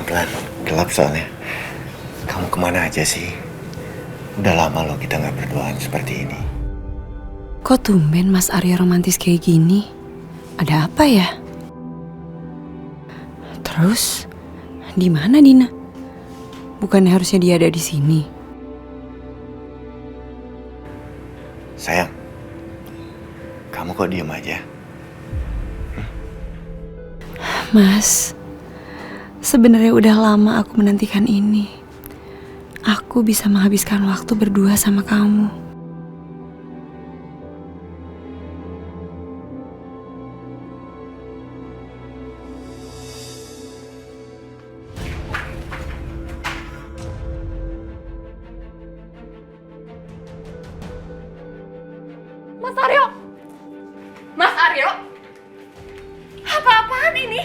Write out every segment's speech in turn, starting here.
Pelan-pelan, gelap soalnya. Kamu kemana aja sih? Udah lama loh kita gak berduaan seperti ini. Kok tumben Mas Aryo romantis kayak gini? Ada apa ya? Terus, di mana Dina? Bukannya harusnya dia ada di sini? Sayang, kamu kok diem aja? Mas, sebenarnya udah lama aku menantikan ini. Aku bisa menghabiskan waktu berdua sama kamu. Mas Aryo! Mas Aryo! Apa-apaan ini?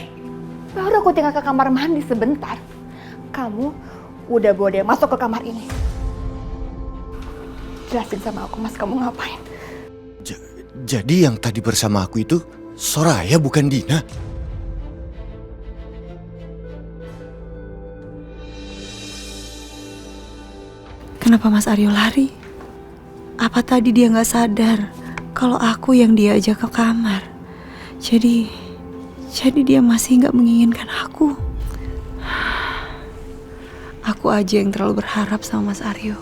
Baru aku tinggal ke kamar mandi sebentar. Kamu udah bawa dia masuk ke kamar ini. Jelasin sama aku, Mas, kamu ngapain? Jadi yang tadi bersama aku itu Soraya bukan Dina? Kenapa Mas Aryo lari? Apa tadi dia gak sadar kalau aku yang dia ajak ke kamar? Jadi dia masih gak menginginkan aku. Aku aja yang terlalu berharap sama Mas Aryo.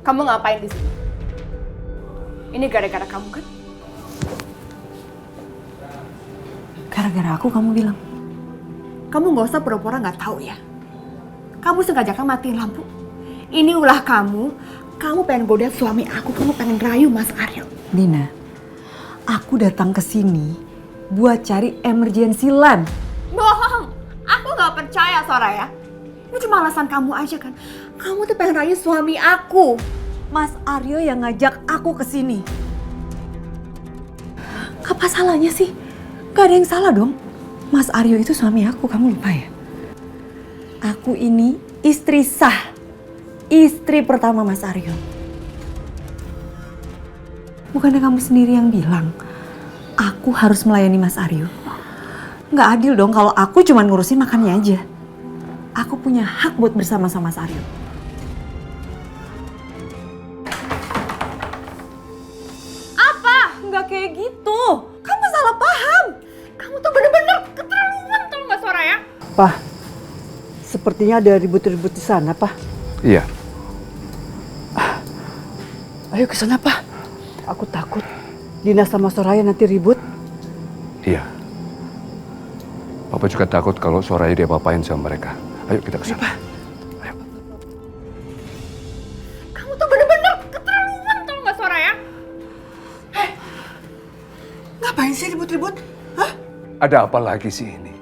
Kamu ngapain di sini? Ini gara-gara kamu kan? Gara-gara aku kamu bilang? Kamu gak usah pura-pura gak tahu ya. Kamu sengaja kan matiin lampu. Ini ulah kamu pengen goda suami aku, kamu pengen rayu Mas Aryo. Dina, aku datang ke sini buat cari emergency lamp. Bohong, aku gak percaya Soraya. Ini cuma alasan kamu aja kan. Kamu tuh pengen rayu suami aku. Mas Aryo yang ngajak aku ke sini. Apa salahnya sih? Gak ada yang salah dong. Mas Aryo itu suami aku, kamu lupa ya? Aku ini istri sah, istri pertama Mas Aryo. Bukannya kamu sendiri yang bilang aku harus melayani Mas Aryo? Nggak adil dong kalau aku cuma ngurusin makannya aja. Aku punya hak buat bersama sama Mas Aryo. Apa? Nggak kayak gitu. Kamu salah paham. Kamu tuh bener-bener keterlaluan tau gak Soraya? Pak, sepertinya ada ribut-ribut di sana, Pak. Iya. Ayo ke sana, Pak. Aku takut Dina sama Soraya nanti ribut. Iya. Papa juga takut kalau Soraya dia papain sama mereka. Ayo kita ke sana. Ayo. Kamu tuh bener-bener keterlaluan tau gak Soraya? Ngapain sih ribut-ribut? Hah? Ada apa lagi sih ini?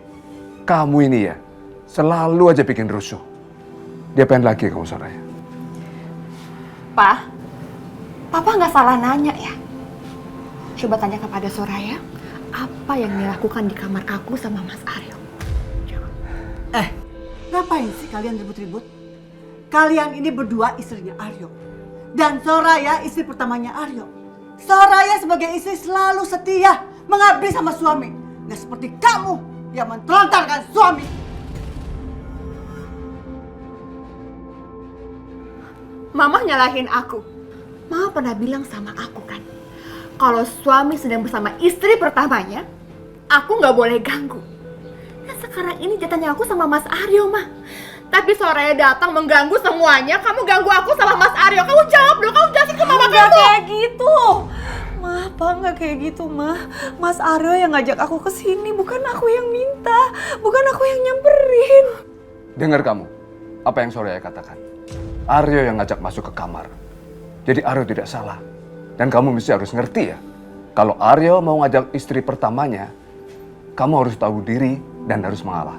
Kamu ini ya, selalu aja bikin rusuh. Dia pengen lagi kamu Soraya. Papa nggak salah nanya ya. Coba tanya kepada Soraya, apa yang dilakukan di kamar aku sama Mas Aryo? Ngapain sih kalian ribut-ribut? Kalian ini berdua istrinya Aryo. Dan Soraya istri pertamanya Aryo. Soraya sebagai istri selalu setia, mengabdi sama suami. Nggak seperti kamu yang mentelantarkan suami. Mama nyalahin aku. Mama pernah bilang sama aku kan, kalau suami sedang bersama istri pertamanya, aku nggak boleh ganggu. Nah sekarang ini jatahnya aku sama Mas Aryo, mah. Tapi Soraya datang mengganggu semuanya, kamu ganggu aku sama Mas Aryo. Kamu jawab dong, kamu jelasin ke mama Nggak kamu. kayak gitu. Ma, apa nggak kayak gitu, Ma? Mas Aryo yang ngajak aku ke sini, bukan aku yang minta, bukan aku yang nyamperin. Dengar kamu, apa yang Soraya katakan. Aryo yang ngajak masuk ke kamar. Jadi Aryo tidak salah. Dan kamu mesti harus ngerti ya. Kalau Aryo mau ngajak istri pertamanya, kamu harus tahu diri dan harus mengalah.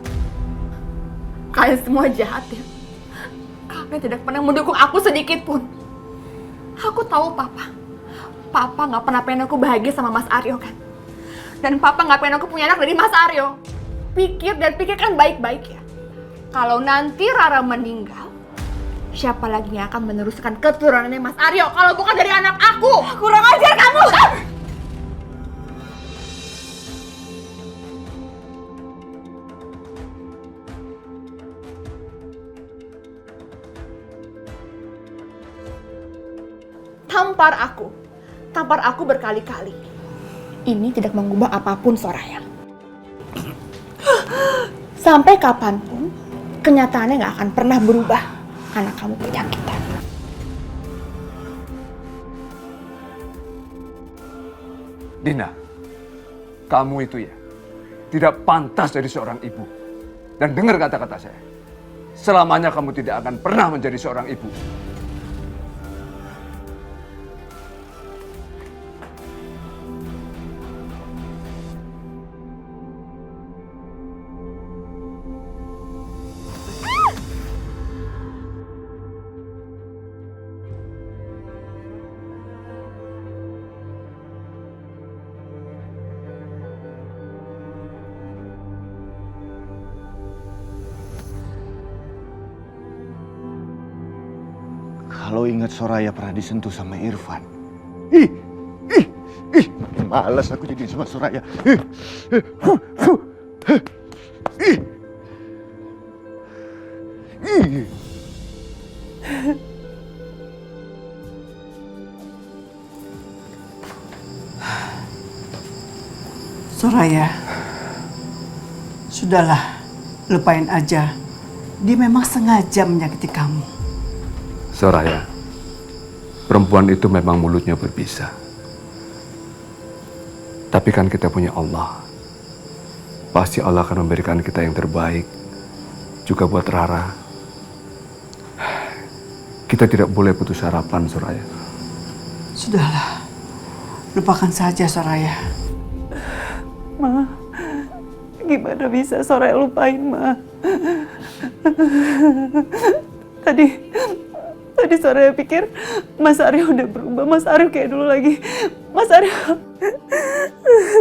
Kalian semua jahat ya. Kalian tidak pernah mendukung aku sedikit pun. Aku tahu Papa. Papa nggak pernah pengen aku bahagia sama Mas Aryo kan. Dan Papa nggak pengen aku punya anak dari Mas Aryo. Pikir dan pikirkan baik-baik ya. Kalau nanti Rara meninggal, siapa lagi yang akan meneruskan keturunannya Mas Aryo kalau bukan dari anak aku? Kurang ajar kamu! tampar aku berkali-kali. Ini tidak mengubah apapun, Soraya. Sampai kapanpun, kenyataannya nggak akan pernah berubah karena kamu penyakitan. Dina, kamu itu ya tidak pantas jadi seorang ibu. Dan dengar kata-kata saya. Selamanya kamu tidak akan pernah menjadi seorang ibu. Kalau ingat Soraya pernah disentuh sama Irfan. Ih, ih, ih, malas aku jadi sama Soraya. Ih, ih, ih, ih. Soraya, sudahlah, lupain aja. Dia memang sengaja menyakiti kamu. Soraya, perempuan itu memang mulutnya berbisa. Tapi kan kita punya Allah. Pasti Allah akan memberikan kita yang terbaik. Juga buat Rara. Kita tidak boleh putus harapan, Soraya. Sudahlah, lupakan saja Soraya. Ma, gimana bisa Soraya lupain, Ma? Tadi Soraya pikir Mas Aryo udah berubah, Mas Aryo kayak dulu lagi. Mas Aryo.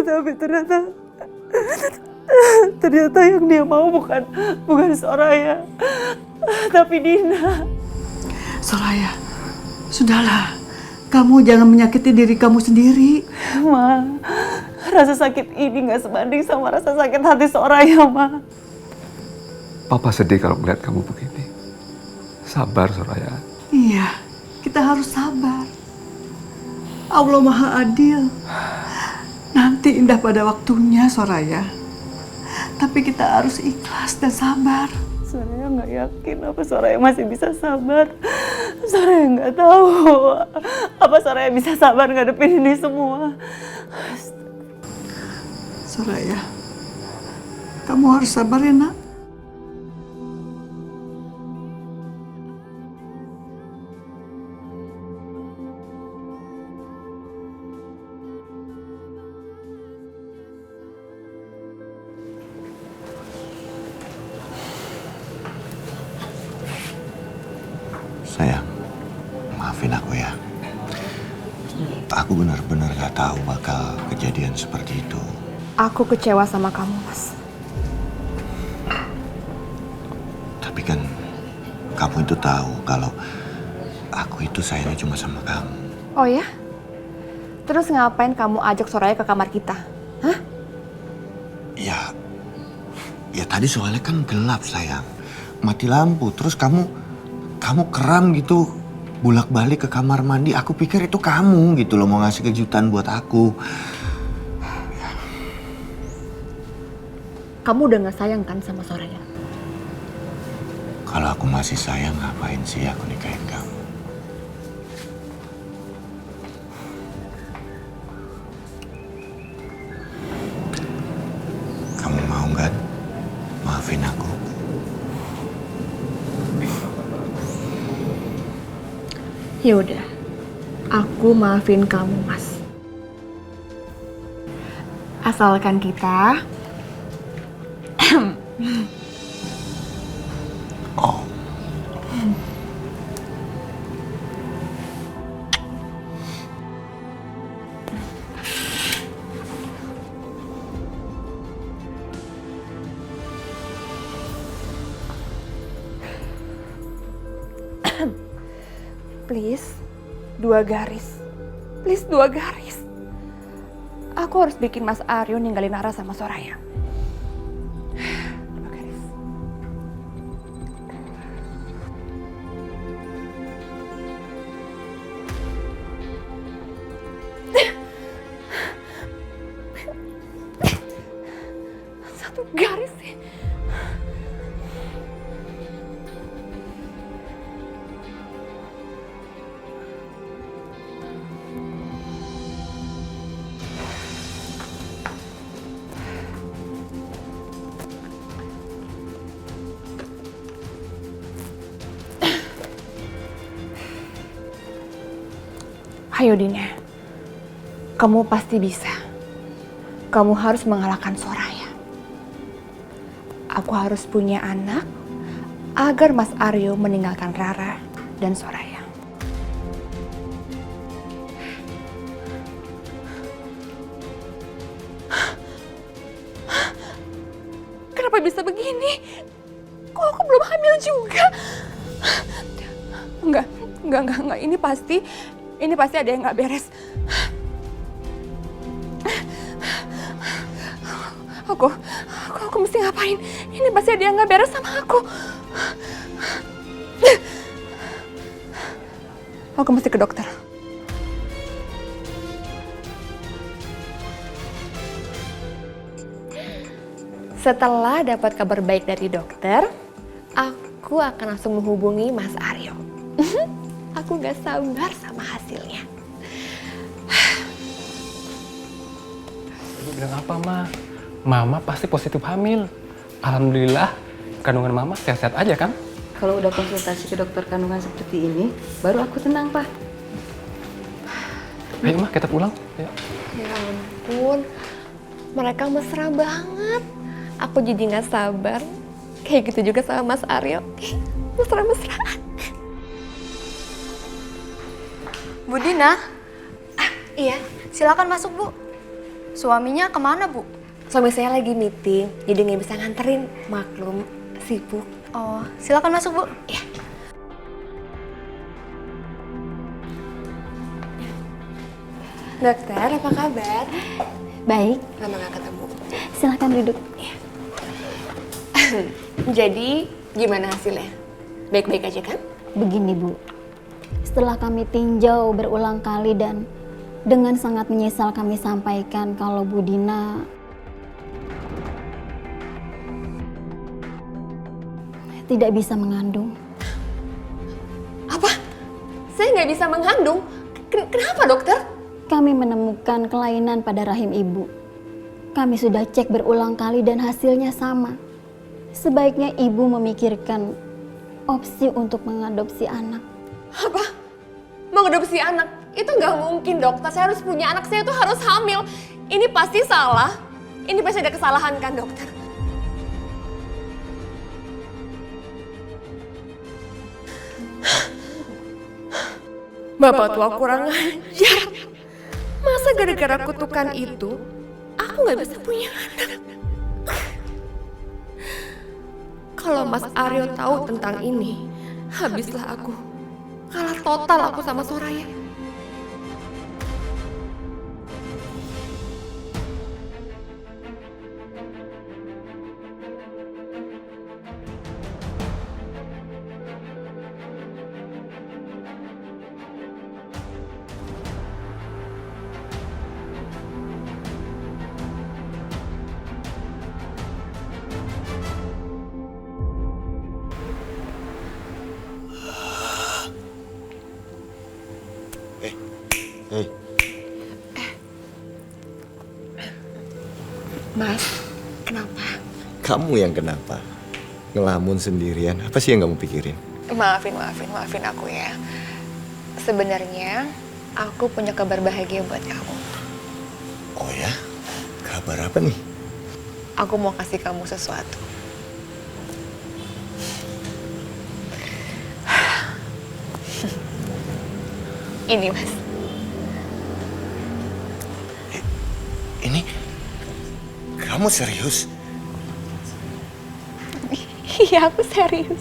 Tapi ternyata yang dia mau bukan Soraya, tapi Dina. Soraya, sudahlah. Kamu jangan menyakiti diri kamu sendiri. Ma, rasa sakit ini gak sebanding sama rasa sakit hati Soraya, Ma. Papa sedih kalau melihat kamu begini. Sabar, Soraya. Iya, kita harus sabar. Allah Maha Adil. Nanti indah pada waktunya, Soraya. Tapi kita harus ikhlas dan sabar. Soraya gak yakin apa Soraya masih bisa sabar. Soraya gak tahu apa Soraya bisa sabar ngadepin ini semua. Soraya, kamu harus sabar ya, Nak. Sayang, maafin aku ya. Aku benar-benar gak tahu bakal kejadian seperti itu. Aku kecewa sama kamu, Mas. Tapi kan kamu itu tahu kalau aku itu sayangnya cuma sama kamu. Oh ya? Terus ngapain kamu ajak Soraya ke kamar kita? Hah? Ya tadi soalnya kan gelap sayang. Mati lampu, terus kamu keram gitu bolak-balik ke kamar mandi. Aku pikir itu kamu gitu loh mau ngasih kejutan buat aku. Kamu udah gak sayang kan sama Soraya? Kalau aku masih sayang ngapain sih aku nikahin kamu? Kamu mau kan maafin aku? Ya udah, aku maafin kamu, Mas. Asalkan kita Oh. please 2 garis. Please 2 garis. Aku harus bikin Mas Aryo ninggalin Nara sama Soraya. 2 garis. garis sih? Ayo Dina, kamu pasti bisa. Kamu harus mengalahkan Soraya. Aku harus punya anak agar Mas Aryo meninggalkan Rara dan Soraya. Kenapa bisa begini? Kok aku belum hamil juga? Enggak. Ini pasti ada yang nggak beres. Aku mesti ngapain? Ini pasti ada yang nggak beres sama aku. Aku mesti ke dokter. Setelah dapat kabar baik dari dokter, aku akan langsung menghubungi Mas Aryo. Aku gak sabar sama hasilnya. Ibu bilang apa, Ma? Mama pasti positif hamil. Alhamdulillah, kandungan Mama sehat-sehat aja kan? Kalau udah konsultasi ke dokter kandungan seperti ini, baru aku tenang, Pak. Ayo, Ma, kita pulang. Ayo. Ya ampun, mereka mesra banget. Aku jadi gak sabar. Kayak gitu juga sama Mas Aryo. Mesra-mesraan. Bu Dina, Iya, silakan masuk Bu. Suaminya kemana Bu? suami saya lagi meeting, jadi nggak bisa nganterin. Maklum, sibuk. Oh, silakan masuk Bu. Ya. Dokter, apa kabar? Baik, Lama nggak ketemu. silakan duduk. Jadi, gimana hasilnya? Baik-baik aja kan? Begini Bu, setelah kami tinjau berulang kali dan dengan sangat menyesal kami sampaikan kalau Bu Dina tidak bisa mengandung. Apa? Saya nggak bisa mengandung? Kenapa dokter? Kami menemukan kelainan pada rahim ibu. Kami sudah cek berulang kali dan hasilnya sama. Sebaiknya ibu memikirkan opsi untuk mengadopsi anak. Apa? Mengadopsi anak? Itu nggak mungkin dokter, saya harus punya anak, saya tuh harus hamil. Ini pasti salah. Ini pasti ada kesalahan kan dokter? Bapak tua kurang ajar. Masa gara-gara kutukan itu, aku nggak bisa punya anak? Kalau Mas Aryo tahu tentang ini, habislah aku. Kalah total aku sama Soraya. Hei, Mas, kenapa? kamu yang kenapa? Ngelamun sendirian, apa sih yang kamu pikirin? Maafin aku ya. Sebenarnya aku punya kabar bahagia buat kamu. Oh ya? Kabar apa nih? Aku mau kasih kamu sesuatu. Ini Mas. Ini, kamu serius? Iya, aku serius.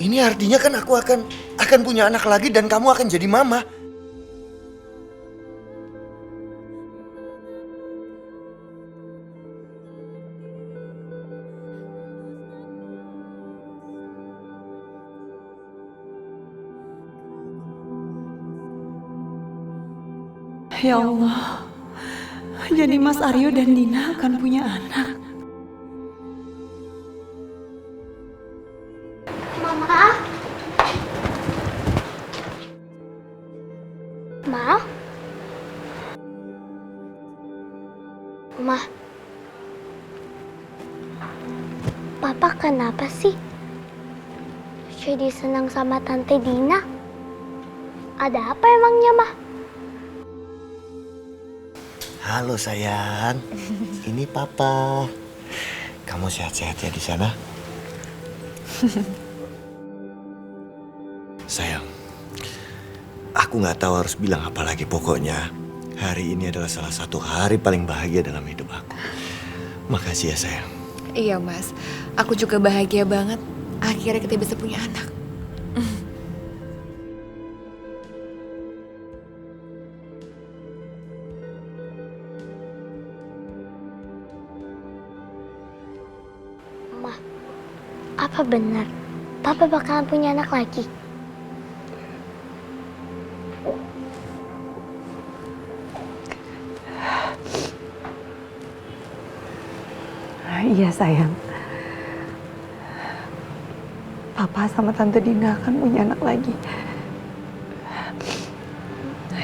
Ini artinya kan aku akan punya anak lagi dan kamu akan jadi mama. Ya Allah, jadi Mas Aryo dan Dina akan punya anak. Mah, Papa kenapa sih jadi senang sama Tante Dina? Ada apa emangnya, Mah? Halo sayang, ini Papa. Kamu sehat-sehat ya di sana? Sayang, aku nggak tahu harus bilang apa lagi. Pokoknya hari ini adalah salah satu hari paling bahagia dalam hidup aku. Makasih ya sayang. Iya mas, aku juga bahagia banget. Akhirnya kita bisa punya anak. Mah, apa benar Papa bakalan punya anak lagi? Iya sayang. Papa sama Tante Dina akan punya anak lagi.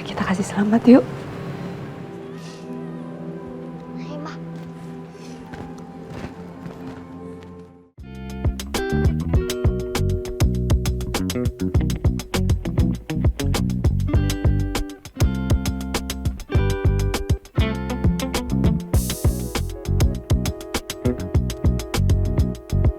Kita kasih selamat yuk.